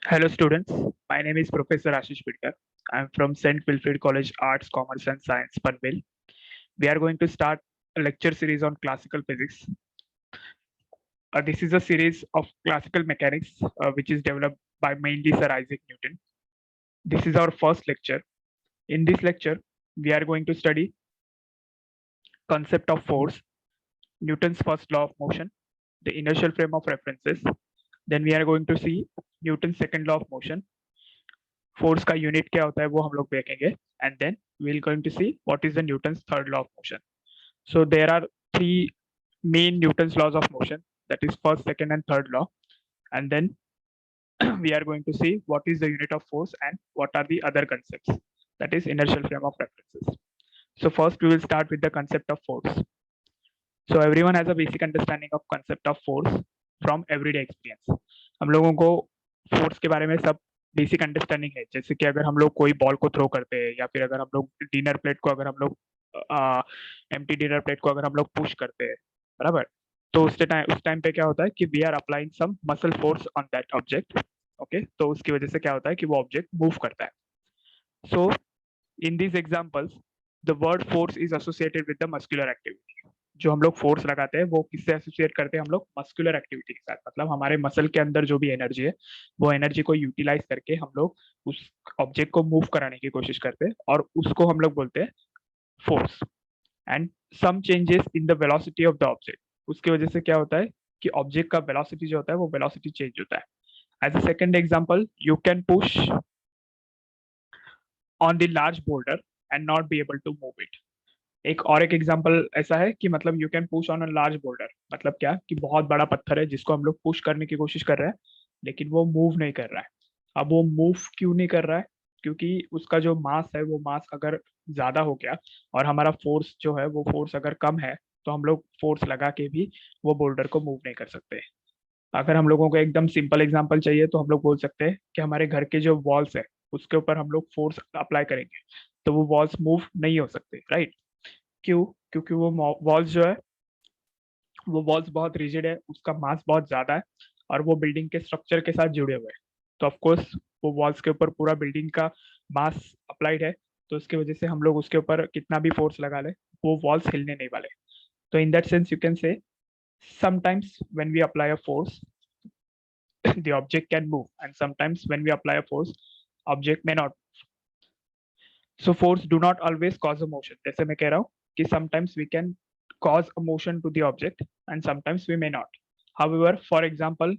Hello students, my name is Professor Ashish Bidkar. I am from St. Wilfrid College Arts, Commerce and Science, Panvel. We are going to start a lecture series on classical physics. This is a series of classical mechanics which is developed by mainly Sir Isaac Newton. This is our first lecture. In this lecture, we are going to study concept of force, Newton's first law of motion, the inertial frame of references. Then we are going to see Newton's second law of motion, force का unit क्या होता है वो हम लोग देखेंगे and then we will going to see what is the Newton's third law of motion so there are three main Newton's laws of motion, that is first, second and third law, and then we are going to see what is the unit of force and what are the other concepts, that is inertial frame of references. So first we will start with the concept of force. So everyone has a basic understanding of concept of force from everyday experience. हम लोगों को force के बारे में सब basic understanding है, जैसे कि अगर हम लोग कोई बॉल को थ्रो करते हैं या फिर अगर हम लोग डिनर प्लेट को अगर हम लोग एम्प्टी डिनर प्लेट को अगर हम लोग पुश करते हैं, बराबर, तो उस टाइम पे क्या होता है कि we are applying some muscle force on that object. Okay, तो उसकी वजह से क्या होता है कि वो ऑब्जेक्ट मूव करता है. So in this examples the word force is associated with the muscular activity. जो हम लोग फोर्स लगाते हैं वो किससे एसोसिएट करते हैं हम लोग? मस्कुलर एक्टिविटी के साथ. मतलब हमारे मसल के अंदर जो भी एनर्जी है वो एनर्जी को यूटिलाइज करके हम लोग उस ऑब्जेक्ट को मूव कराने की कोशिश करते हैं और उसको हम लोग बोलते हैं force. And some changes in the velocity of the object, उसकी वजह से क्या होता है कि ऑब्जेक्ट का वेलोसिटी जो होता है वो वेलोसिटी चेंज होता है. As a second example, you can push on the large boulder and not be able to move it. एक एग्जांपल ऐसा है कि मतलब you can push on a large boulder, मतलब क्या कि बहुत बड़ा पत्थर है जिसको हम लोग पुश करने की कोशिश कर रहे हैं लेकिन वो मूव नहीं कर रहा है. अब वो मूव क्यों नहीं कर रहा है? क्योंकि उसका जो मास है वो मास अगर ज्यादा हो गया और हमारा फोर्स जो है वो फोर्स अगर कम है तो हम लोग फोर्स लगा के भी वो बोल्डर को मूव नहीं कर सकते. अगर हम लोगों को एकदम सिंपल एग्जांपल चाहिए तो हम लोग बोल सकते हैं कि हमारे घर के जो वॉल्स है उसके ऊपर हम लोग फोर्स अप्लाई करेंगे तो वो वॉल्स मूव नहीं हो सकते, राइट? क्यों? क्योंकि वो वॉल्स जो है वो वॉल्स बहुत रिजिड है, उसका मास बहुत ज्यादा है और वो बिल्डिंग के स्ट्रक्चर के साथ जुड़े हुए हैं. तो ऑफ कोर्स वो वॉल्स के ऊपर पूरा बिल्डिंग का मास अप्लाइड है, तो उसकी वजह से हम लोग उसके ऊपर कितना भी फोर्स लगा ले वो वॉल्स हिलने नहीं वाले. तो in that sense you can से sometimes when we apply a force the object can move, and sometimes when we apply a force object may not. So force do not always cause a motion. जैसे मैं कह रहा हूँ कि sometimes we can cause a motion to the object and sometimes we may not. However, for example,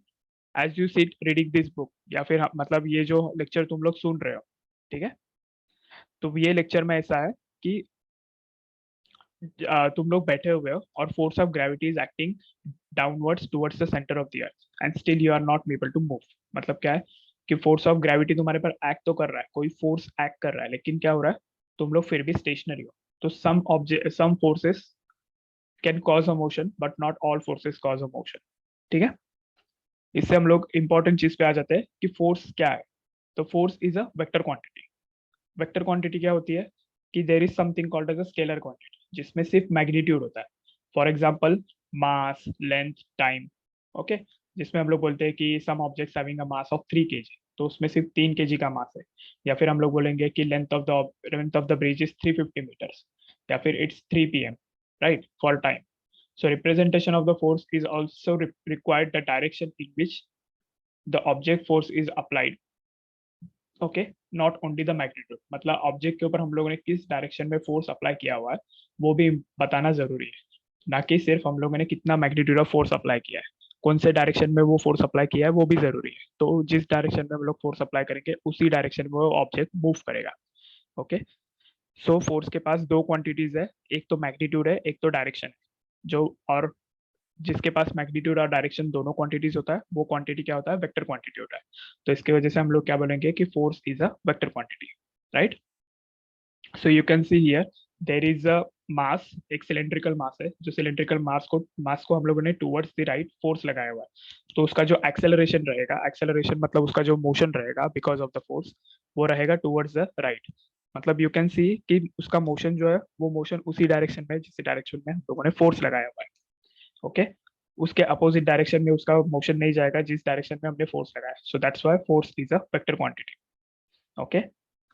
as you sit reading this book या फिर मतलब ये जो लेक्चर तुम लोग सुन रहे हो, ठीक है, तो ये लेक्चर में ऐसा है कि तुम लोग बैठे हुए हो और force of gravity is acting downwards towards the centre of the earth and still you are not able to move. मतलब क्या है कि फोर्स ऑफ ग्रेविटी तुम्हारे पर एक्ट तो कर रहा है, कोई फोर्स एक्ट कर रहा है, लेकिन क्या हो रहा है, तुम लोग फिर भी स्टेशनरी हो. तो some forces can cause a motion but not all forces cause a motion. ठीक है, इससे हम लोग इंपॉर्टेंट चीज पे आ जाते हैं कि फोर्स क्या है. तो force is a vector quantity. Vector quantity क्या होती है कि there is something called as a scalar quantity जिसमें सिर्फ मैग्नीट्यूड होता है. For example mass, length, time. Okay, जिसमें हम लोग बोलते हैं कि some objects having a mass of 3 kg, तो उसमें सिर्फ 3 kg का मास है. या फिर हम लोग बोलेंगे कि length of the bridge is 350 meters, या फिर it's 3 p.m., right, for time. So representation of the force is also required the direction in which the object force is applied. Okay, not only the magnitude. मतलब object के ऊपर हम लोगों ने किस direction में फोर्स अप्लाई किया हुआ है वो भी बताना जरूरी है, ना कि सिर्फ हम लोगों ने कितना मैग्नीट्यूड ऑफ फोर्स अप्लाई किया है. कौन से डायरेक्शन में वो फोर्स अप्लाई किया है वो भी जरूरी है. तो जिस डायरेक्शन में हम लोग फोर्स अप्लाई करेंगे उसी डायरेक्शन में वो ऑब्जेक्ट मूव करेगा. ओके, सो फोर्स के पास दो क्वांटिटीज है, एक तो मैग्नीट्यूड है, एक तो डायरेक्शन है. जो और जिसके पास मैग्नीट्यूड और डायरेक्शन दोनों क्वांटिटीज होता है वो क्वांटिटी क्या होता है? वेक्टर क्वांटिटी होता है. तो इसकी वजह से हम लोग क्या बोलेंगे कि force is a vector quantity, right? So you can see here there is a mass, एक सिलेंड्रिकल मास है, जो सिलेंड्रिकल मास को हम लोगों ने टुवर्ड्स द राइट फोर्स लगाया हुआ है. तो उसका जो एक्सेलरेशन रहेगा, एक्सेलरेशन मतलब उसका जो मोशन रहेगा बिकॉज ऑफ द फोर्स, वो रहेगा टुवर्ड्स द राइट. मतलब यू कैन सी कि उसका मोशन जो है वो मोशन उसी डायरेक्शन में जिस डायरेक्शन में हम लोगों ने फोर्स लगाया हुआ है. ओके, उसके अपोजिट डायरेक्शन में उसका मोशन नहीं जाएगा जिस डायरेक्शन में हमने फोर्स लगाया. So that's why force is a vector quantity. Okay,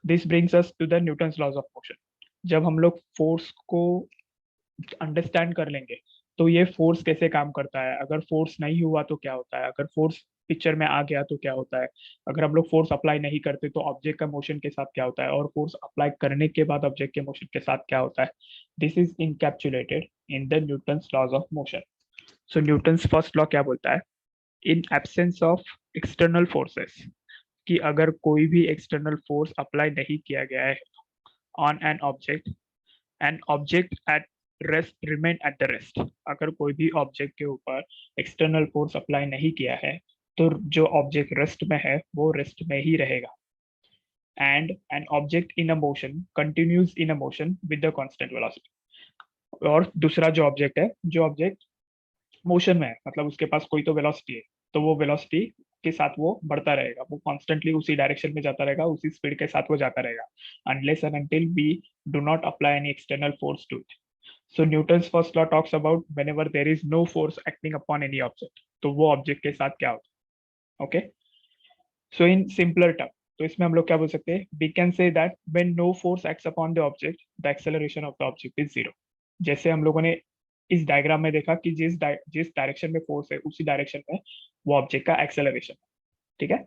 this brings us to the Newton's laws of motion. जब हम लोग फोर्स को अंडरस्टैंड कर लेंगे तो ये फोर्स कैसे काम करता है, अगर फोर्स नहीं हुआ तो क्या होता है, अगर फोर्स पिक्चर में आ गया तो क्या होता है, अगर हम लोग फोर्स अप्लाई नहीं करते तो ऑब्जेक्ट का मोशन के साथ क्या होता है, और फोर्स अप्लाई करने के बाद ऑब्जेक्ट के मोशन के साथ क्या होता है. This is encapsulated in the Newton's laws of motion. So Newton's first law क्या बोलता है, in absence of external forces, कि अगर कोई भी एक्सटर्नल फोर्स अप्लाई नहीं किया गया है on an object at rest remain at the rest. अगर कोई भी ऑब्जेक्ट के ऊपर एक्सटर्नल फोर्स अप्लाई नहीं किया है तो जो ऑब्जेक्ट रेस्ट में है वो रेस्ट में ही रहेगा. And an object in a motion continues in a motion with the constant velocity. और दूसरा जो ऑब्जेक्ट है, जो ऑब्जेक्ट मोशन में है, मतलब उसके पास कोई तो वेलोसिटी है, तो वो वेलोसिटी के साथ वो बढ़ता रहेगा, वो कॉन्स्टेंटली उसी डायरेक्शन में जाता रहेगा, उसी स्पीड के साथ वो जाता रहेगा, unless and until we do not apply any external force to it. So Newton's first law talks about whenever there is no force acting upon any object, तो वो ऑब्जेक्ट के साथ क्या होता है. Okay, so in simpler term, तो इसमें हम लोग क्या बोल सकते हैं, we can say that when no force acts upon the object the acceleration of the object is zero. जैसे हम लोगों ने इस डायग्राम में देखा कि जिस डायरेक्शन में फोर्स है उसी डायरेक्शन में वो ऑब्जेक्ट का एक्सेलरेशन. ठीक है,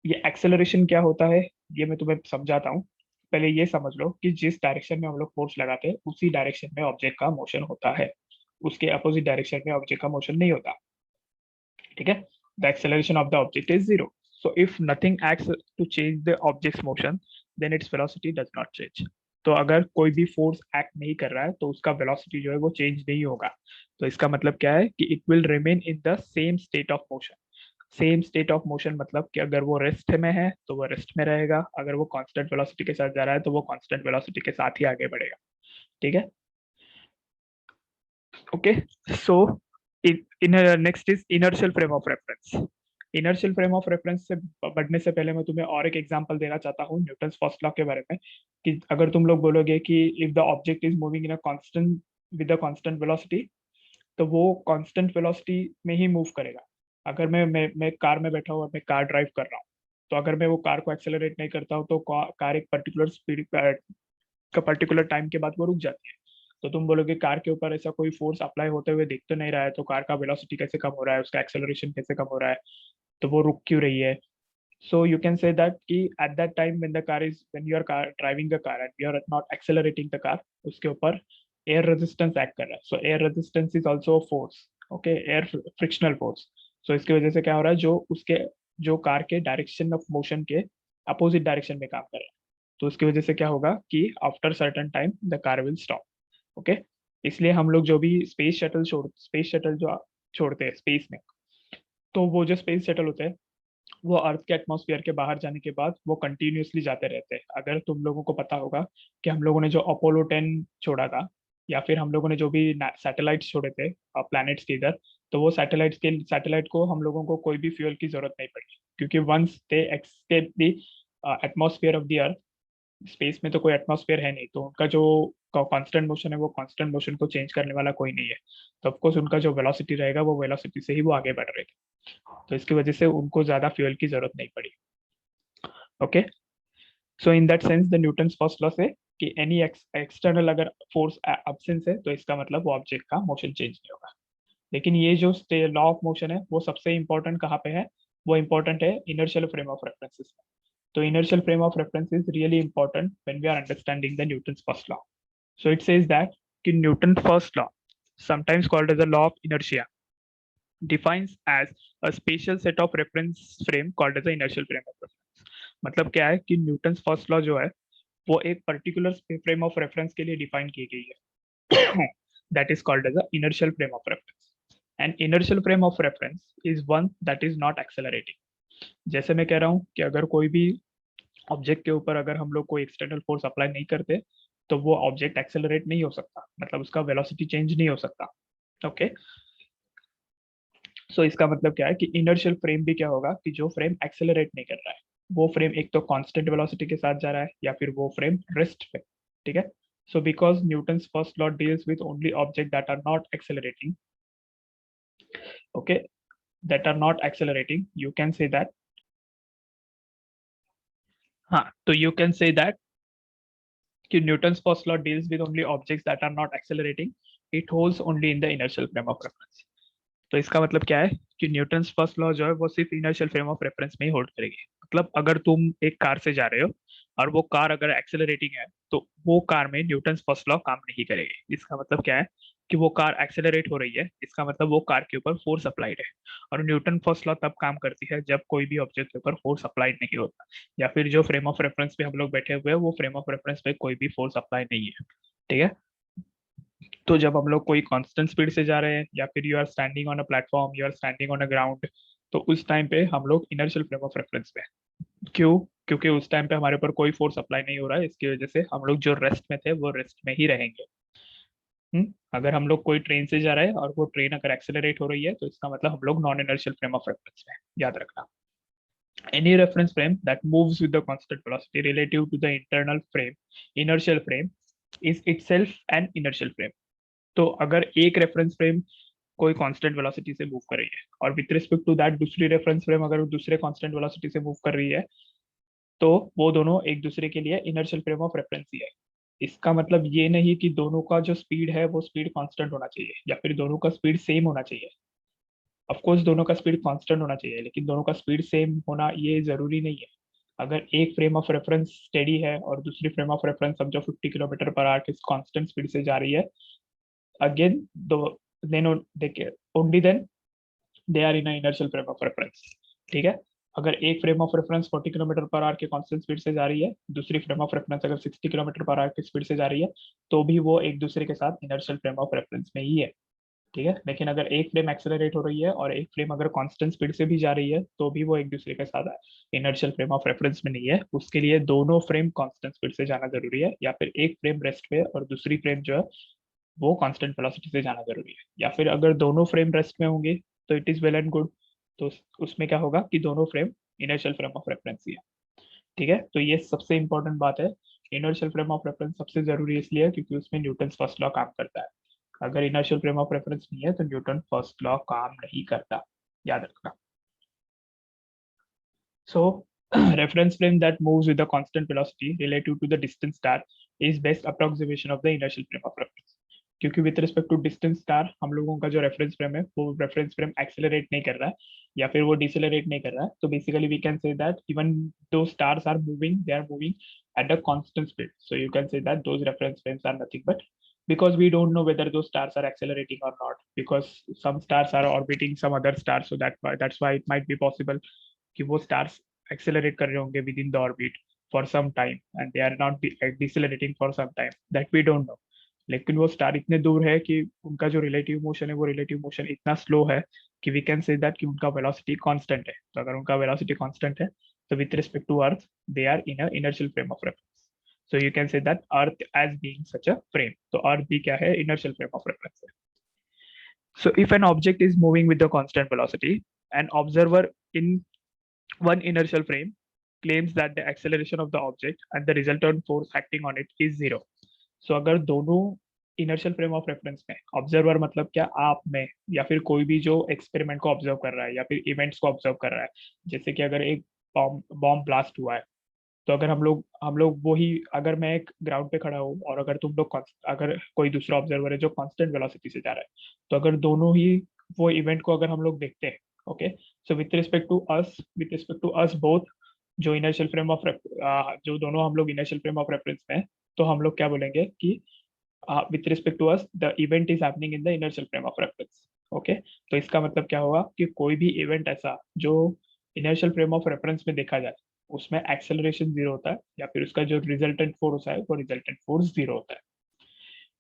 ये एक्सेलरेशन क्या होता है ये मैं तुम्हें समझाता हूँ. पहले ये समझ लो कि जिस डायरेक्शन में हम लोग फोर्स लगाते हैं उसी डायरेक्शन में ऑब्जेक्ट का मोशन होता है, उसके अपोजिट डायरेक्शन में ऑब्जेक्ट का मोशन नहीं होता. ठीक है, the acceleration of the object is zero. So if nothing acts to change the object's motion then its velocity does not change. तो अगर कोई भी फोर्स एक्ट नहीं कर रहा है तो उसका वेलोसिटी जो है वो चेंज नहीं होगा. तो इसका मतलब क्या है कि it will remain in the same state of motion. Same state of motion मतलब कि अगर वो रेस्ट में है तो वो रेस्ट में रहेगा, अगर वो कांस्टेंट वेलोसिटी के साथ जा रहा है तो वो कांस्टेंट वेलोसिटी के साथ ही आगे बढ़ेगा. ठीक है, okay. So in next is inertial frame of reference. Inertial frame of reference से बढ़ने से पहले मैं तुम्हें और एक एग्जांपल देना चाहता हूँ न्यूटन्स फर्स्ट लॉ के बारे में, कि अगर तुम लोग बोलोगे कि if the object is moving in a constant with a constant velocity, तो वो कांस्टेंट वेलोसिटी में ही मूव करेगा. अगर मैं कार में बैठा हूँ और मैं कार ड्राइव कर रहा हूँ, तो अगर मैं वो कार को एक्सेलरेट नहीं करता हूँ तो कार एक पर्टिकुलर स्पीड का पर्टिकुलर टाइम के बाद वो रुक जाती है. तो तुम बोलोगे कार के ऊपर ऐसा कोई फोर्स अप्लाई होते हुए दिख तो नहीं रहा है, तो कार का वेलोसिटी कैसे कम हो रहा है, उसका एक्सेलरेशन कैसे कम हो रहा है, तो वो रुक क्यों रही है. So you can say that कि at that time when you are car driving the car and you are not accelerating the car, उसके ऊपर एयर रेजिस्टेंस एक्ट कर रहा है. So air resistance is also force. Okay, air frictional force. So इसकी वजह से क्या हो रहा है, जो कार के डायरेक्शन ऑफ मोशन के अपोजिट डायरेक्शन में काम कर रहा है, तो उसकी वजह से क्या होगा कि after certain time the car will stop. Okay, इसलिए हम लोग जो भी स्पेस शटल जो छोड़ते हैं स्पेस में, तो वो जो स्पेस शटल होते हैं वो अर्थ के एटमॉस्फेयर के बाहर जाने के बाद वो कंटिन्यूअसली जाते रहते हैं. अगर तुम लोगों को पता होगा कि हम लोगों ने जो अपोलो 10 छोड़ा था, या फिर हम लोगों ने जो भी सैटेलाइट्स छोड़े थे प्लैनेट्स के इधर, तो वो सैटेलाइट को हम लोगों को कोई भी फ्यूल की जरूरत नहीं पड़ी, क्योंकि once they escape the atmosphere of the earth, space में तो कोई एटमॉस्फेयर है नहीं, तो उनका जो कांस्टेंट मोशन है वो कांस्टेंट मोशन को चेंज करने वाला कोई नहीं है. तो ऑफकोर्स उनका जो वेलोसिटी रहेगा वो वेलोसिटी से ही वो आगे बढ़ रहे थे, तो इसकी वजह से उनको ज्यादा फ्यूल की जरूरत नहीं पड़ी. Okay, so in that sense the Newton's first law से कि एनी एक्सटर्नल अगर फोर्स एब्सेंस है तो इसका मतलब वो ऑब्जेक्ट का मोशन चेंज नहीं होगा. लेकिन ये जो लॉ ऑफ मोशन है वो सबसे इंपॉर्टेंट कहाँ पे है, वो इंपॉर्टेंट है इनर्शियल फ्रेम ऑफ रेफरेंसेस में. तो inertial frame of reference is really important when we are understanding the Newton's first law. So it says that कि Newton first law, sometimes called as the law of inertia, defines as a spatial set of reference frame called as the inertial frame of reference. मतलब क्या है कि Newton first law जो है वो एक particular frame of reference के लिए डिफाइन की गई है. That is called as a inertial frame of reference. And inertial frame of reference is one that is not accelerating. जैसे मैं कह रहा हूँ कि अगर कोई भी ऑब्जेक्ट के ऊपर अगर हम लोग कोई एक्सटर्नल फोर्स अप्लाई नहीं करते तो वो ऑब्जेक्ट एक्सेलरेट नहीं हो सकता, मतलब उसका वेलोसिटी चेंज नहीं हो सकता. ओके, सो इसका मतलब क्या है कि इनर्शियल फ्रेम भी क्या होगा कि जो फ्रेम एक्सेलरेट नहीं कर रहा है वो फ्रेम एक तो कांस्टेंट वेलोसिटी के साथ जा रहा है या फिर वो फ्रेम रेस्ट पे. ठीक है, so because Newton's first law deals with only object that are not accelerating, okay, that are not accelerating, you can say that, हाँ, तो you can say that कि Newton's first law deals with only objects that are not accelerating. It holds only in the inertial frame of reference. तो इसका मतलब क्या है कि Newton's first law जो है वो सिर्फ इनर्शियल फ्रेम ऑफ रेफरेंस में ही होल्ड करेगी। मतलब अगर तुम एक कार से जा रहे हो और वो कार अगर एक्सेलरेटिंग है तो वो कार में न्यूटन्स फर्स्ट लॉ काम नहीं करेगी। इसका मतलब क्या है कि वो कार एक्सेलरेट हो रही है, इसका मतलब वो कार के ऊपर फोर्स अप्लाइड है। और न्यूटन फर्स्ट लॉ तब काम करती है जब कोई भी ऑब्जेक्ट के ऊपर फोर्स अप्लाइड नहीं होता, या फिर जो फ्रेम ऑफ रेफरेंस पे हम लोग बैठे हुए हैं वो फ्रेम ऑफ रेफरेंस पे कोई भी फोर्स अप्लाई नहीं है। ठीक है, तो जब हम लोग कोई कांस्टेंट स्पीड से जा रहे हैं या फिर you are standing on a platform, you are standing on a ground, तो उस टाइम पे हम लोग इनर्शियल फ्रेम ऑफ रेफरेंस पे हैं। क्यों? क्योंकि उस टाइम पे हमारे ऊपर कोई फोर्स अप्लाई नहीं हो रहा है, इसकी वजह से हम लोग जो रेस्ट में थे वो रेस्ट में ही रहेंगे। अगर हम लोग कोई ट्रेन से जा रहे हैं और वो ट्रेन अगर एक्सेलरेट हो रही है तो इसका मतलब हम लोग non inertial frame of reference में हैं। याद रखना, any reference frame that moves with the constant velocity relative to the internal frame, inertial frame, is itself an inertial frame. तो अगर एक रेफरेंस फ्रेम कोई कांस्टेंट वेलोसिटी से मूव कर रही है और विथ रिस्पेक्ट टू दैट दूसरी रेफरेंस फ्रेम अगर दूसरे कांस्टेंट वेलोसिटी से मूव कर रही है, तो वो दोनों एक दूसरे के लिए इनर्शियल फ्रेम ऑफ रेफरेंस ही है। इसका मतलब ये नहीं कि दोनों का जो स्पीड है वो स्पीड कांस्टेंट होना चाहिए या फिर दोनों का स्पीड सेम होना चाहिए। ऑफ कोर्स दोनों का स्पीड कांस्टेंट होना चाहिए, लेकिन दोनों का स्पीड सेम होना ये जरूरी नहीं है। अगर एक फ्रेम ऑफ रेफरेंस स्टेडी है और दूसरी फ्रेम ऑफ रेफरेंस समझो 50 किलोमीटर पर आवर की कांस्टेंट स्पीड से जा रही है, again the then they only then they are in a inertial frame of reference। ठीक है, अगर एक frame of reference 40 kilometre per hour के कांस्टेंट स्पीड से जा रही है, दूसरी फ्रेम ऑफ रेफरेंस अगर 60 किलोमीटर पर आवर की स्पीड से जा रही है, तो भी वो एक दूसरे के साथ इनर्शियल फ्रेम ऑफ रेफरेंस में ही है। ठीक है, लेकिन अगर एक फ्रेम एक्सेलरेट हो रही है और एक फ्रेम अगर कांस्टेंट स्पीड से भी जा रही है तो भी वो एक दूसरे के साथ इनर्शियल फ्रेम ऑफ रेफरेंस में नहीं है। उसके लिए दोनों फ्रेम कांस्टेंट स्पीड से जाना जरूरी है, या फिर एक फ्रेम रेस्ट पे और दूसरी फ्रेम जो है वो कांस्टेंट वेलोसिटी से जाना जरूरी है, या फिर अगर दोनों फ्रेम रेस्ट में होंगे तो it is well and good. तो उसमें क्या होगा कि दोनों frame inertial frame of reference ही है। ठीक है, तो ये सबसे इंपॉर्टेंट बात है। इनर्शियल फ्रेम ऑफ रेफरेंस सबसे जरूरी इसलिए है क्योंकि उसमें न्यूटन फर्स्ट लॉ काम करता है। अगर इनर्शियल फ्रेम ऑफ रेफरेंस नहीं है तो न्यूटन फर्स्ट लॉ काम नहीं करता, याद रखना। सो reference frame that moves with a constant velocity relative to the distant star is best approximation of the inertial frame of reference। क्योंकि with respect to distance star हम लोगों का जो रेफरेंस फ्रेम है वो रेफरेंस फ्रेम एक्सेलरेट नहीं कर रहा है या फिर वो डिसेलरेट नहीं कर रहा है, तो basically we can say that even though stars are moving, they are moving at a constant speed, so you can say that those reference frames are nothing but, because we don't know whether those stars are accelerating or not, because some stars are orbiting some other stars, so that's why it might be possible कि वो stars accelerate कर रहे होंगे within the orbit for some time and they are not decelerating for some time, that we don't know। लेकिन वो star इतने दूर है कि उनका जो रिलेटिव मोशन है वो रिलेटिव मोशन इतना स्लो है कि वी कैन से दैट कि उनका वेलोसिटी कांस्टेंट है। तो अगर उनका वेलोसिटी कांस्टेंट है तो with respect to earth they are in a inertial frame of reference. So you can say that earth as being such a frame, तो earth भी क्या है, इनर्शियल फ्रेम ऑफ रेफरेंस है। So if an object is moving with the constant velocity, an observer in one inertial frame claims that the acceleration of the object and the resultant force acting on it is zero। So अगर दोनों inertial frame of reference में, observer मतलब क्या, आप में या फिर कोई भी जो एक्सपेरिमेंट को ऑब्जर्व कर रहा है या फिर इवेंट्स को ऑब्जर्व कर रहा है, जैसे कि अगर एक बॉम्ब ब्लास्ट हुआ है, तो अगर हम लोग वही, अगर मैं एक ग्राउंड पे खड़ा हूँ और अगर तुम लोग अगर कोई दूसरा ऑब्जर्वर है जो कांस्टेंट वेलोसिटी से जा रहा है, तो अगर दोनों ही वो इवेंट को अगर हम लोग देखते हैं, okay, so with respect to us both, जो इनर्शियल फ्रेम ऑफ जो दोनों हम लोग इनर्शियल फ्रेम ऑफ रेफरेंस में हैं, तो हम लोग क्या बोलेंगे कि with respect to us the event is happening in the inertial frame of reference. Okay, तो इसका मतलब क्या होगा कि कोई भी इवेंट ऐसा जो इनर्शियल फ्रेम ऑफ रेफरेंस में देखा जाए उसमें एक्सेलरेशन जीरो होता है, या फिर उसका जो रिजल्टेंट फोर्स है वो रिजल्टेंट फोर्स जीरो होता है।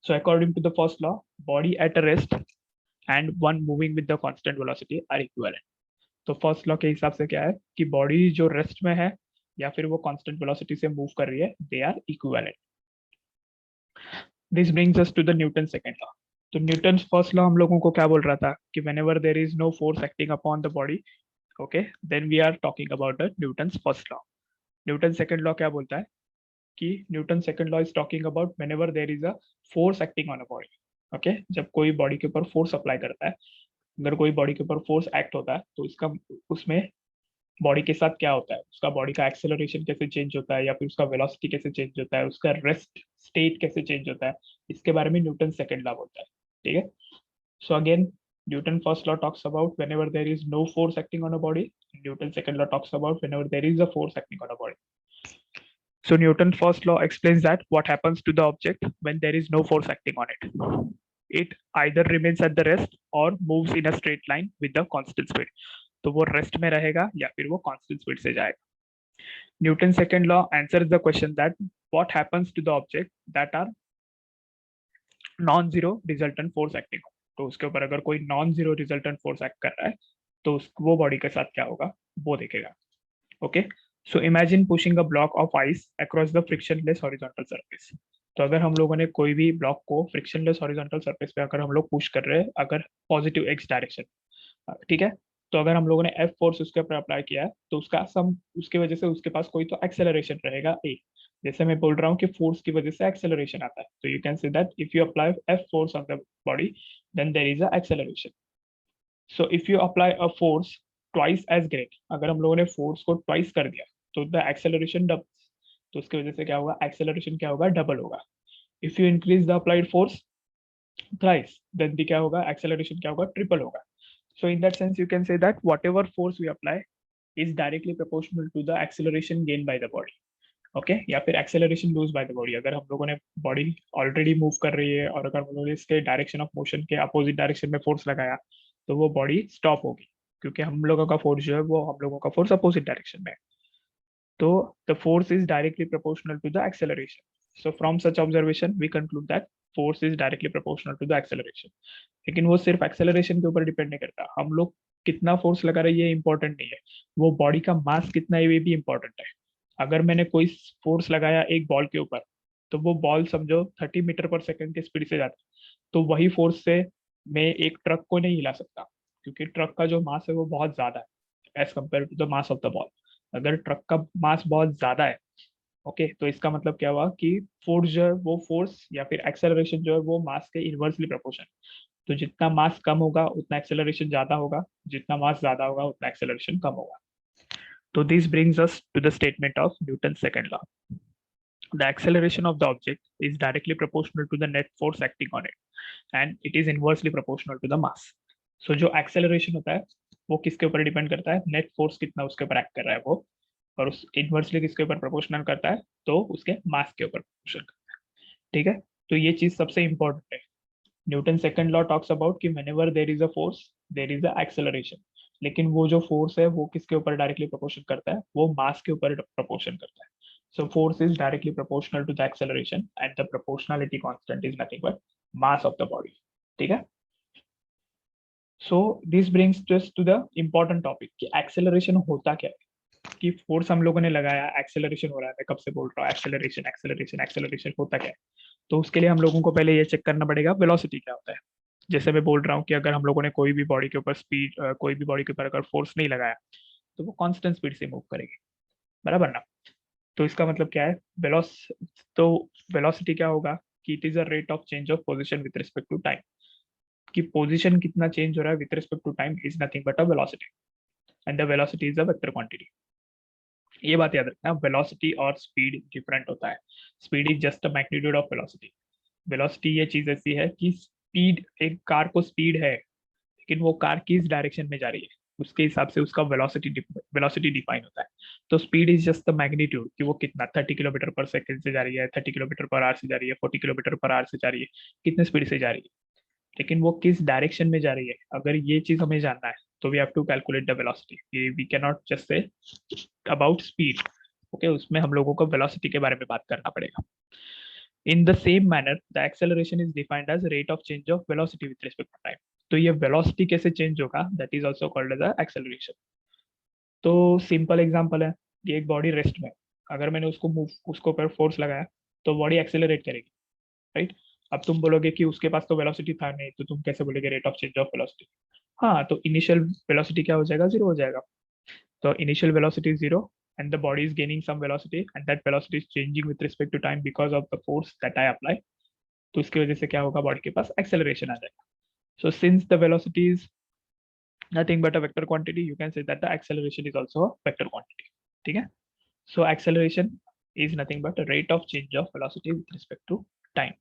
So according to the first law, body at a rest and one moving with the constant velocity are equivalent. तो फर्स्ट लॉ के हिसाब से क्या है कि बॉडी जो रेस्ट में है या फिर वो कांस्टेंट वेलोसिटी से मूव कर रही है, they are equivalent. This brings us to the Newton second law. तो न्यूटन फर्स्ट लॉ हम लोगों को क्या बोल रहा था कि whenever there is no force acting upon the body, okay, then we are talking about the Newton's first law। Newton second law क्या बोलता है कि Newton second law is talking about whenever there is a force acting on a body। Okay, जब कोई body के ऊपर force apply करता है, अगर कोई बॉडी के ऊपर फोर्स एक्ट होता है तो इसका उसमें बॉडी के साथ क्या होता है, उसका बॉडी का एक्सेलरेशन कैसे चेंज होता है, या फिर उसका वेलोसिटी कैसे चेंज होता है, उसका रेस्ट स्टेट कैसे चेंज होता है, इसके बारे में न्यूटन सेकंड लॉ बोलता है। ठीक है, so again Newton first law talks about whenever there is no force acting on a body, Newton second law talks about whenever there is a force acting on a body. So Newton's first law explains that what happens to the object when there is no force acting on it. It either remains at the rest or moves in a straight line with the constant speed. तो वो rest में रहेगा या फिर वो constant speed से जाएगा. Newton second law answers the question that what happens to the object that are non zero resultant force acting. तो उसके ऊपर अगर कोई non zero resultant force act कर रहा है तो वो बॉडी के साथ क्या होगा वो देखेगा. Okay, so imagine pushing a block of ice across the frictionless horizontal surface. तो अगर हम लोगों ने कोई भी ब्लॉक को फ्रिक्शनलेस हॉरिजॉन्टल सरफेस पे अगर हम लोग पुश कर रहे हैं अगर पॉजिटिव एक्स डायरेक्शन, ठीक है, तो अगर हम लोगों ने एफ फोर्स उसके ऊपर अप्लाई किया है तो उसका सम उसकी वजह से उसके पास कोई तो एक्सेलरेशन रहेगा ए. जैसे मैं बोल रहा हूँ कि फोर्स की वजह से एक्सेलरेशन आता है, तो you can say that if you apply F force on the body then there is a acceleration. So if you apply a force twice as great, अगर हम लोगों ने फोर्स को ट्वाइस कर दिया तो द एक्सेलरेशन डबल. तो उसकी वजह से क्या होगा, एक्सेलरेशन क्या होगा, डबल होगा. If you increase the applied force thrice then the क्या होगा, एक्सेलरेशन क्या होगा, ट्रिपल होगा. So in that sense, you can say that whatever force we apply is directly proportional to the acceleration gained by the body. Okay, या फिर acceleration lose by the body. अगर हम लोगों ने body already move कर रही है और अगर हम लोगों ने इसके direction of motion के opposite direction में force लगाया तो वो body stop होगी, क्योंकि हम लोगों का force जो है वो हम लोगों का force opposite direction में है. तो the force is directly proportional to the acceleration. So from such observation we conclude that force is directly proportional to the acceleration. लेकिन वो सिर्फ एक्सेलरेशन के ऊपर डिपेंड नहीं करता. हम लोग कितना फोर्स लगा रहे हैं ये इंपॉर्टेंट नहीं है, वो बॉडी का मास कितना है ये भी इंपॉर्टेंट है. अगर मैंने कोई फोर्स लगाया एक बॉल के ऊपर तो वो बॉल समझो 30 मीटर पर सेकंड की स्पीड से जाता है, तो वही फोर्स से मैं एक ट्रक को नहीं हिला सकता, क्योंकि ट्रक का जो मास है वो बहुत ज्यादा है as compare to the mass of the ball. अगर ट्रक का मास बहुत ज्यादा है, ओके, तो इसका मतलब क्या हुआ कि फोर्स जो है वो फोर्स या फिर एक्सेलरेशन जो है वो मास के इनवर्सली प्रोपोर्शन. तो जितना मास कम होगा उतना एक्सेलरेशन ज्यादा होगा, जितना मास ज्यादा होगा उतना एक्सेलरेशन कम होगा. तो this brings us to the statement of Newton second law. The acceleration of the object is directly proportional to the net force acting on it, and it is inversely proportional to the mass. So जो acceleration होता है वो किसके ऊपर depend करता है, net force कितना उसके ऊपर एक्ट कर रहा है वो, और उस इनवर्सली किसके ऊपर प्रोपोर्शनल करता है, तो उसके मास के ऊपर प्रोपोर्शनल करता है. ठीक है, तो ये चीज सबसे इंपॉर्टेंट है. Newton second law talks about कि whenever there is a force there is a acceleration. लेकिन वो जो फोर्स है वो किसके ऊपर डायरेक्टली प्रोपोर्शन करता है, वो मास के ऊपर प्रोपोर्शन करता है. So force is directly proportional to the acceleration and the proportionality constant is nothing but mass of the body. ठीक है, so this brings just to the important topic कि एक्सेलरेशन होता क्या है. कि फोर्स हम लोगों ने लगाया, एक्सेलरेशन हो रहा है, मैं कब से बोल रहा हूँ एक्सेलरेशन एक्सेलरेशन एक्सेलरेशन होता क्या है. तो उसके लिए हम लोगों को पहले ये चेक करना पड़ेगा वेलोसिटी क्या होता है. जैसे मैं बोल रहा हूँ कि अगर हम लोगों ने कोई भी बॉडी के ऊपर स्पीड कोई भी बॉडी के ऊपर अगर फोर्स नहीं लगाया तो वो कांस्टेंट स्पीड से मूव करेगी, बराबर ना. तो इसका मतलब क्या है, तो वेलोसिटी क्या होगा कि it is a rate of change of position with respect to time. कि पोजीशन कितना चेंज हो रहा है with respect to time is nothing but a velocity, and the velocity is a vector quantity. ये बात याद रखना, वेलोसिटी और स्पीड डिफरेंट होता है. Speed is just a magnitude of velocity. Velocity ये चीज ऐसी है कि स्पीड, एक कार को स्पीड है लेकिन वो कार किस डायरेक्शन में जा रही है उसके हिसाब से उसका वेलोसिटी डिफाइन होता है. तो speed is just the magnitude कि वो कितना 30 किलोमीटर पर सेकंड से जा रही है, 30 किलोमीटर पर आवर से जा रही है, 40 किलोमीटर पर आवर से जा रही है, कितने स्पीड से जा रही है. लेकिन वो किस डायरेक्शन में जा रही है, अगर ये चीज हमें जानना है तो we have to calculate the velocity. We can not just say about speed. Okay, उसमें हम लोगों को वेलोसिटी के बारे में बात करना पड़ेगा. In the same manner, the acceleration is defined as rate of change of velocity with respect to time. तो ये velocity कैसे change होगा, that is also called as the acceleration. तो सिंपल एग्जांपल है कि एक बॉडी रेस्ट में, अगर मैंने उसको ऊपर फोर्स लगाया तो बॉडी एक्सेलरेट करेगी, राइट. अब तुम बोलोगे कि उसके पास तो वेलोसिटी था नहीं, तो तुम कैसे बोलोगे rate of change of velocity. हाँ, तो इनिशियल वेलोसिटी क्या हो जाएगा, जीरो हो जाएगा. So initial velocity is zero and the body is gaining some velocity and that velocity is changing with respect to time because of the force that I apply. तो इसकी वजह से क्या होगा, बॉडी के पास एक्सेलरेशन आ जाएगा. So since the velocity is nothing but a vector quantity, you can say that the acceleration is also a vector quantity. ठीक है? So acceleration is nothing but a rate of change of velocity with respect to time.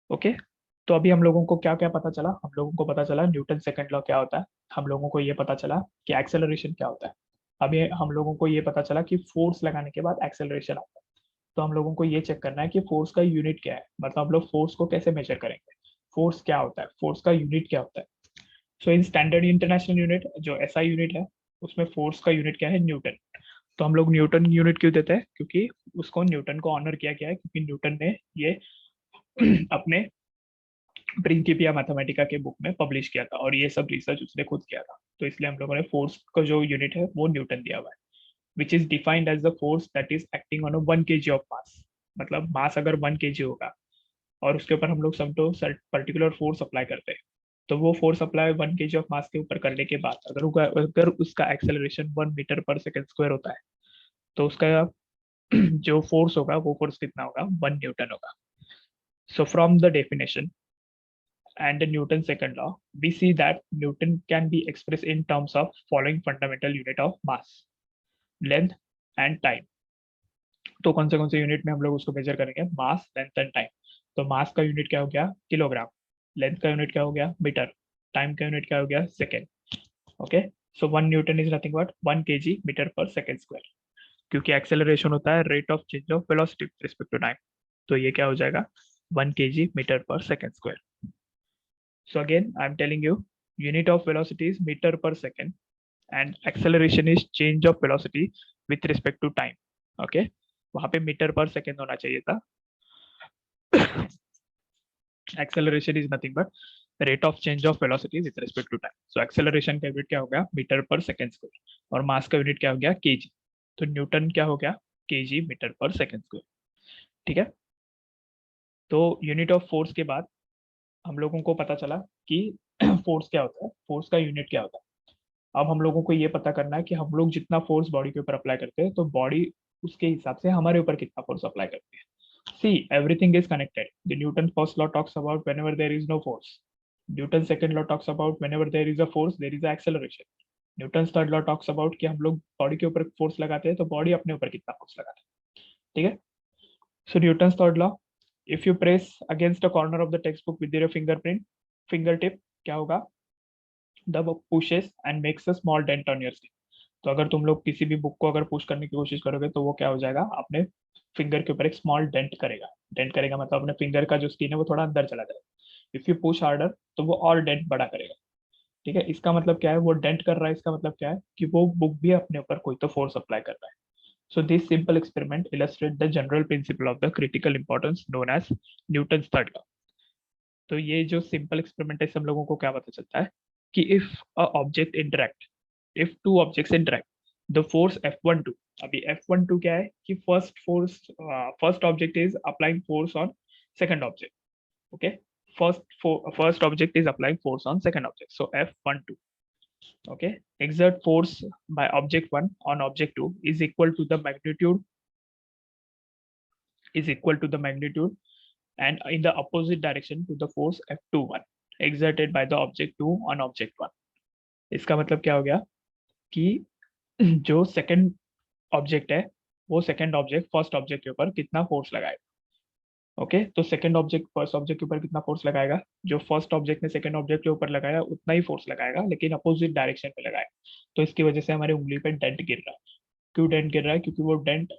Okay तो अभी हम लोगों को क्या क्या पता चला? हम लोगों को पता चला न्यूटन सेकंड लॉ क्या होता है, हम लोगों को ये पता चला कि एक्सेलरेशन क्या होता है, अभी हम लोगों को ये पता चला कि फोर्स लगाने के बाद एक्सेलरेशन आता है। तो हम लोगों को ये चेक करना है कि फोर्स का यूनिट क्या है, मतलब हम लोग फोर्स को कैसे मेजर करेंगे, फोर्स क्या होता है, फोर्स का यूनिट क्या होता है। So in standard international unit जो एसआई यूनिट है उसमें फोर्स का यूनिट क्या है, न्यूटन। तो हम लोग न्यूटन यूनिट क्यों देते हैं, क्योंकि उसको न्यूटन को ऑनर किया गया है, क्योंकि न्यूटन ने ये अपने प्रिंसिपिया मैथमेटिका के बुक में पब्लिश किया था और ये सब रिसर्च उसने खुद किया था। तो इसलिए हम लोगों ने फोर्स का जो यूनिट है वो न्यूटन दिया हुआ है, which is defined as the force that is acting on a 1 kg of mass. मतलब मास अगर 1 kg होगा और उसके ऊपर हम लोग समझो पर्टिकुलर फोर्स अप्लाई करते हैं, तो वो फोर्स अप्लाई 1 kg ऑफ मास के ऊपर करने के बाद अगर उसका acceleration 1 metre per second square होता है, तो उसका जो फोर्स होगा वो फोर्स कितना होगा, 1 न्यूटन होगा। So from the definition and the Newton's second law, we see that Newton can be expressed in terms of following fundamental unit of mass, length and time. तो कौन से यूनिट में हम लोग उसको मेजर करेंगे, मास, लेंथ एंड टाइम। तो मास का यूनिट क्या हो गया, किलोग्राम, लेंथ का यूनिट क्या हो गया, मीटर, टाइम का यूनिट क्या हो गया, second. Okay so 1 Newton is nothing but 1 kg metre per second square, क्योंकि एक्सेलरेशन होता है rate of change of velocity with respect to time. तो ये क्या हो जाएगा, 1 kg metre per second square. So again, I'm telling you, unit of velocity is meter per second, and acceleration is change of velocity with respect to time. Okay, वहाँ पे metre per second होना चाहिए था। Acceleration is nothing but rate of change of velocity with respect to time. So acceleration का unit क्या हो गया, metre per second square, और मास का यूनिट क्या हो गया, केजी। तो न्यूटन क्या हो गया, KG metre per second square. ठीक है, तो यूनिट ऑफ फोर्स के बाद हम लोगों को पता चला कि फोर्स क्या होता है, फोर्स का यूनिट क्या होता है। अब हम लोगों को ये पता करना है कि हम लोग जितना फोर्स बॉडी के ऊपर अप्लाई करते हैं, तो बॉडी उसके हिसाब से हमारे ऊपर कितना फोर्स अप्लाई करती है। See everything is connected. The Newton first law talks about whenever there is no force, Newton second law talks about whenever there is a force there is a acceleration, Newton third law talks about कि हम लोग body के ऊपर force लगाते हैं तो body अपने ऊपर कितना फोर्स लगाता है। ठीक है, so Newton third law, if you press against a corner of the textbook with your fingertip, क्या होगा, the book pushes and makes a small dent on your skin। तो अगर तुम लोग किसी भी बुक को अगर पुश करने की कोशिश करोगे तो वो क्या हो जाएगा, अपने फिंगर के ऊपर एक स्मॉल डेंट करेगा। डेंट करेगा मतलब अपने फिंगर का जो स्किन है वो थोड़ा अंदर चला जाएगा। इफ यू पुश हार्डर तो वो और डेंट बड़ा करेगा। ठीक है, इसका मतलब क्या है, वो डेंट कर रहा है, इसका मतलब क्या है कि वो बुक भी अपने ऊपर कोई तो फोर्स अप्लाई कर रहा है। So this simple experiment illustrates the general principle of the critical importance known as Newton's third law। तो ये जो सिंपल एक्सपेरिमेंट है, हम लोगों को क्या पता चलता है कि if a object interact, if two objects interact, the force F12, अभी F12 क्या है कि first object is applying force on second object. Okay, first object is applying force on second object, so F12, okay, exert force by object 1 on object 2 is equal to the magnitude and in the opposite direction to the force F21 exerted by the object 2 on object 1। इसका मतलब क्या हो गया कि जो second object है वो second object first object के ऊपर कितना फोर्स लगाएगा। ओके, तो सेकंड ऑब्जेक्ट फर्स्ट ऑब्जेक्ट के ऊपर कितना फोर्स लगाएगा, जो फर्स्ट ऑब्जेक्ट ने सेकंड ऑब्जेक्ट के ऊपर लगाया उतना ही फोर्स लगाएगा, लेकिन अपोजिट डायरेक्शन में लगाएगा। तो इसकी वजह से हमारे उंगली पे डेंट गिर रहा है। क्यों डेंट गिर रहा है, क्योंकि वो डेंट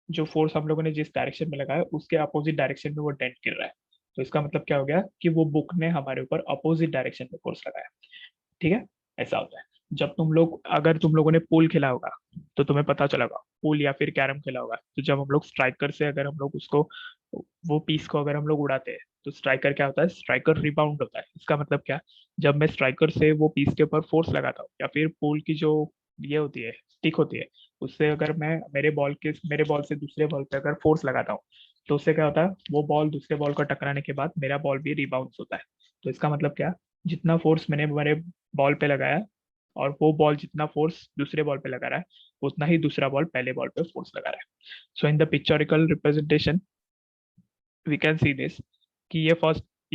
जो फोर्स हम लोगों ने जिस डायरेक्शन में लगाया उसके अपोजिट डायरेक्शन में वो डेंट गिर रहा है। तो इसका मतलब क्या हो गया कि वो बुक ने हमारे ऊपर अपोजिट डायरेक्शन में फोर्स लगाया। ठीक है, ऐसा होता है। जब तुम लोग, अगर तुम लोगों ने पूल खेला होगा तो तुम्हें पता चला होगा, पूल या फिर कैरम खेला होगा, तो जब हम लोग स्ट्राइकर से अगर हम लोग उसको, वो पीस को अगर हम लोग उड़ाते हैं तो स्ट्राइकर क्या होता है, स्ट्राइकर रिबाउंड होता है। इसका मतलब क्या, जब मैं स्ट्राइकर से वो पीस के ऊपर फोर्स लगाता हूँ या फिर पूल की जो ये होती है, स्टिक होती है, उससे अगर मैं मेरे बॉल से दूसरे बॉल पे अगर फोर्स लगाता हूँ तो उससे क्या होता है, वो बॉल दूसरे बॉल को टकराने के बाद मेरा बॉल भी रिबाउंस होता है। तो इसका मतलब क्या, जितना फोर्स मैंने मेरे बॉल पे लगाया और वो बॉल जितना फोर्स दूसरे बॉल पे लगा रहा है उतना ही दूसरा बॉल पहले बॉल पे फोर्स लगा रहा है। So in the pictorial representation we can see this कि ये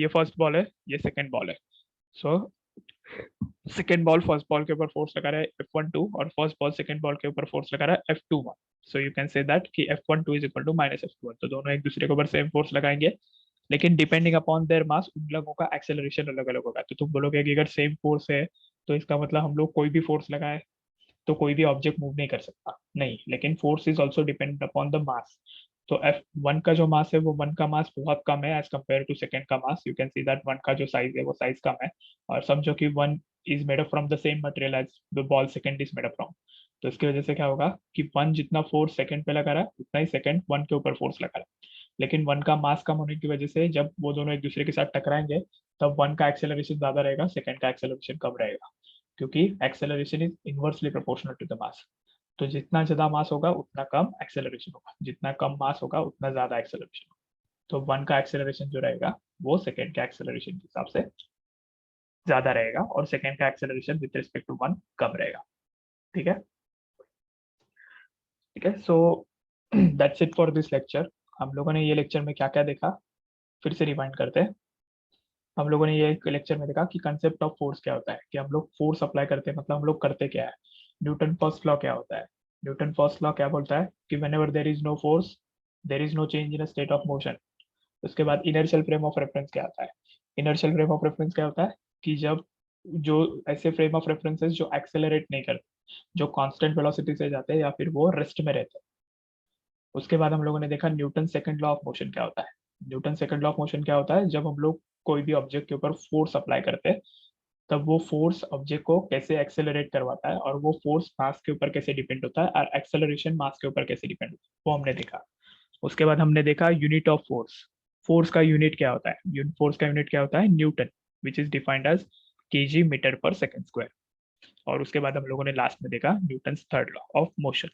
फर्स्ट बॉल है, ये सेकंड बॉल है। So second ball first ball के ऊपर फोर्स लगा रहा है F12 और फर्स्ट बॉल सेकेंड बॉल के ऊपर फोर्स लगा रहा है F21. So you can say that कि F12 is equal to minus F21. तो दोनों एक दूसरे के ऊपर सेम फोर्स लगाएंगे, लेकिन डिपेंडिंग अपॉन देयर मास उन लोगों का एक्सेलरेशन अलग अलग होगा. तो तुम बोलोगे कि अगर सेम फोर्स है तो इसका मतलब हम लोग कोई भी फोर्स लगाए तो कोई भी ऑब्जेक्ट मूव नहीं कर सकता, नहीं. लेकिन force is also depend upon the mass. तो F1 का जो मास है वो 1 का मास बहुत कम है एज कम्पेयर टू सेकेंड का मास. यू कैन सी दैट 1 का जो साइज है वो साइज कम है. और समझो कि 1 is made up from the same material as the ball second is made up from. तो इसकी वजह से क्या होगा कि 1 जितना फोर्स सेकेंड पे लगा रहा है उतना ही सेकेंड 1 के ऊपर फोर्स लगा रहा है. लेकिन 1 का मास कम होने की वजह से जब वो दोनों एक दूसरे के साथ टकराएंगे तब 1 का एक्सेलरेशन ज्यादा रहेगा, सेकेंड का एक्सेलरेशन कम रहेगा, क्योंकि acceleration is inversely proportional to the mass. तो जितना ज्यादा मास होगा उतना कम एक्सेलरेशन होगा, जितना कम मास होगा उतना ज्यादा एक्सेलरेशन होगा. तो 1 का एक्सेलरेशन जो रहेगा वो सेकेंड के एक्सेलरेशन के हिसाब से ज्यादा रहेगा और सेकेंड का एक्सेलरेशन विद रिस्पेक्ट टू 1 कम रहेगा. ठीक है, ठीक है. सो that's it for this lecture. हम लोगों ने ये लेक्चर में क्या क्या देखा फिर से रिवाइंड करते हैं. हम लोगों ने ये लेक्चर में देखा कि कंसेप्ट ऑफ फोर्स क्या होता है, कि हम लोग फोर्स अप्लाई करते हैं मतलब हम लोग करते क्या है. न्यूटन फर्स्ट लॉ क्या होता है. न्यूटन फर्स्ट लॉ क्या बोलता है कि whenever there is no force there is no change in a state of motion. उसके बाद इनर्शियल फ्रेम ऑफ रेफरेंस क्या आता है. इनर्शियल फ्रेम ऑफ रेफरेंस क्या होता है कि जब जो ऐसे फ्रेम ऑफ रेफरेंसेस जो एक्सेलरेट नहीं करते, जो कांस्टेंट वेलोसिटी से जाते हैं या फिर वो रेस्ट में रहते हैं. उसके बाद हम लोगों ने देखा Newton second law of motion क्या होता है. Newton second law of motion क्या होता है, जब हम लोग कोई भी ऑब्जेक्ट के ऊपर फोर्स अप्लाई करते हैं तब वो फोर्स ऑब्जेक्ट को कैसे एक्सेलरेट करवाता है और वो फोर्स मास के ऊपर कैसे डिपेंड होता है और एक्सेलरेशन मास के ऊपर कैसे डिपेंड होता है, वो हमने देखा. उसके बाद हमने देखा यूनिट ऑफ फोर्स. फोर्स का यूनिट क्या होता है, फोर्स का यूनिट क्या होता है Newton, which is defined as kg metre per second square. और उसके बाद हम लोगों ने लास्ट में देखा Newton third law of motion.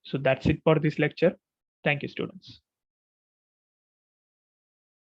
So that's it for this lecture. Thank you students.